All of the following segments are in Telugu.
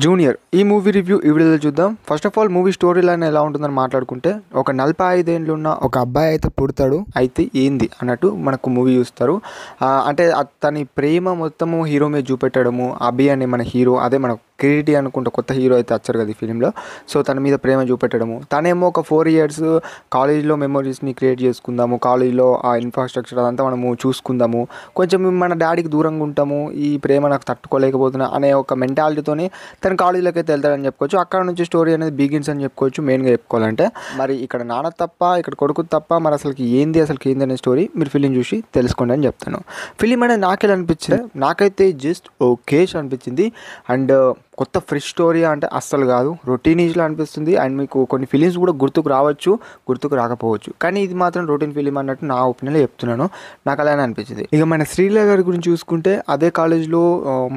జూనియర్ ఈ మూవీ రివ్యూ ఈ వీడియోలో చూద్దాం. First of all movie story line ఎలా ఉంటుందని మాట్లాడుకుంటే, ఒక 45 ఏళ్ళు ఉన్న ఒక అబ్బాయి అయితే పుడతాడు. అయితే ఏంది అన్నట్టు మనకు మూవీ చూస్తారు. అంటే అతని ప్రేమ మొత్తము హీరో మీద చూపెట్టడము. అభి అని మన హీరో, అదే మన కిరీటి అనుకుంటా కొత్త హీరో అయితే వచ్చారు కదా ఈ ఫిలింలో. సో తన మీద ప్రేమ చూపెట్టడము. తనేమో ఒక 4 ఇయర్స్ కాలేజ్లో మెమరీస్ని క్రియేట్ చేసుకుందాము, కాలేజ్లో ఆ ఇన్ఫ్రాస్ట్రక్చర్ అదంతా మనము చూసుకుందాము, కొంచెం మన డాడీకి దూరంగా ఉంటాము, ఈ ప్రేమ నాకు తట్టుకోలేకపోతున్నా అనే ఒక మెంటాలిటీతోనే తన కాలేజీలోకి అయితే వెళ్తాడని చెప్పుకోవచ్చు. అక్కడ నుంచి స్టోరీ అనేది బిగిన్స్ అని చెప్పుకోవచ్చు. మెయిన్గా చెప్పుకోవాలంటే మరి ఇక్కడ నాన్న తప్ప, ఇక్కడ కొడుకు తప్ప, మరి అసలుకి ఏంది అనే స్టోరీ మీరు ఫిలిం చూసి తెలుసుకోండి అని చెప్తాను. ఫిలిం అనేది నాకెలా అనిపించింది, నాకైతే జస్ట్ ఓకేష్ అనిపించింది. అండ్ కొత్త ఫ్రెష్ స్టోరీ అంటే అస్సలు కాదు, రొటీనీజ్లో అనిపిస్తుంది. అండ్ మీకు కొన్ని ఫిలిమ్స్ కూడా గుర్తుకు రావచ్చు, గుర్తుకు రాకపోవచ్చు, కానీ ఇది మాత్రం రొటీన్ ఫిలిం అన్నట్టు నా ఒపీనియన్లో చెప్తున్నాను. నాకు అలానే అనిపించింది. ఇక మన శ్రీలీల గారి గురించి చూసుకుంటే, అదే కాలేజ్లో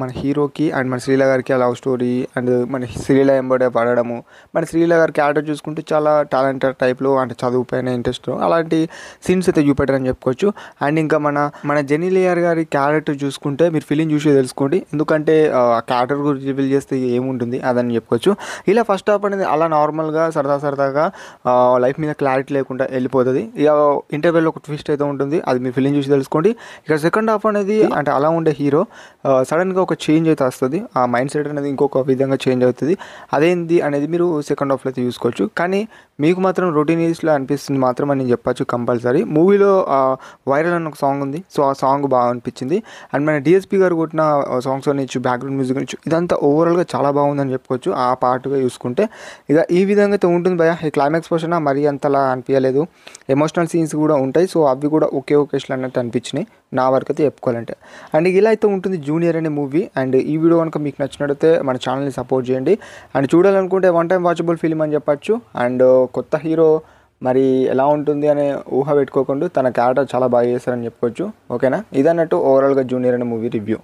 మన హీరోకి అండ్ మన శ్రీలీల గారికి ఆ లవ్ స్టోరీ అండ్ మన శ్రీలీల ఎంబడే పడడము. మన శ్రీలీల గారి క్యారెక్టర్ చూసుకుంటే చాలా టాలెంటెడ్ టైప్లో, అంటే చదువు పైన ఇంట్రెస్ట్, అలాంటి సీన్స్ అయితే చూపెట్టారని చెప్పుకోవచ్చు. అండ్ ఇంకా మన జెనీలియర్ గారి క్యారెక్టర్ చూసుకుంటే మీరు ఫిలిం చూసి తెలుసుకోండి, ఎందుకంటే ఆ క్యారెక్టర్ గురించి రివీల్ చేస్తే ఏముంటుంది అదని చెప్పుకోవచ్చు. ఇలా ఫస్ట్ హాఫ్ అనేది అలా నార్మల్గా సరదాగా లైఫ్ మీద క్లారిటీ లేకుండా వెళ్ళిపోతుంది. ఇక ఇంటర్వెల్లో ఒక ట్విస్ట్ అయితే ఉంటుంది, అది మీరు ఫిలిం చూసి తెలుసుకోండి. ఇక సెకండ్ హాఫ్ అనేది అంటే అలా ఉండే హీరో సడన్గా ఒక చేంజ్ అయితే వస్తుంది, ఆ మైండ్ సెట్ అనేది ఇంకొక విధంగా చేంజ్ అవుతుంది. అదేంది అనేది మీరు సెకండ్ హాఫ్లో అయితే చూసుకోవచ్చు. కానీ మీకు మాత్రం రొటీనీస్లో అనిపిస్తుంది మాత్రం అని నేను చెప్పచ్చు కంపల్సరీ. మూవీలో వైరల్ అన్న ఒక సాంగ్ ఉంది, సో ఆ సాంగ్ బాగా అనిపించింది. అండ్ మన డిఎస్పీ గారు కొట్టిన సాంగ్స్ నుంచి, బ్యాక్గ్రౌండ్ మ్యూజిక్ నుంచి, ఇదంతా ఓవరాల్గా చాలా బాగుందని చెప్పుకోవచ్చు ఆ పార్ట్గా చూసుకుంటే. ఇక ఈ విధంగా అయితే ఉంటుంది భయ. ఈ క్లైమాక్స్ పోర్షన్ మరీ అంతలా అనిపించలేదు, ఎమోషనల్ సీన్స్ కూడా ఉంటాయి, సో అవి కూడా ఒకేషన్లు అన్నట్టు అనిపించినాయి నా వరకు అయితే చెప్పుకోవాలంటే. అండ్ ఇలా అయితే ఉంటుంది జూనియర్ అనే మూవీ. అండ్ ఈ వీడియో కనుక మీకు నచ్చినట్టయితే మన ఛానల్ని సపోర్ట్ చేయండి. అండ్ చూడాలనుకుంటే వన్ టైం వాచబుల్ ఫిలిం అని చెప్పచ్చు. అండ్ కొత్త హీరో మరి ఎలా ఉంటుంది అనే ఊహ పెట్టుకోకుండా తన క్యారెక్టర్ చాలా బాగా చేస్తారని చెప్పుకోవచ్చు. ఓకేనా, ఇదన్నట్టు ఓవరాల్గా జూనియర్ అనే మూవీ రివ్యూ.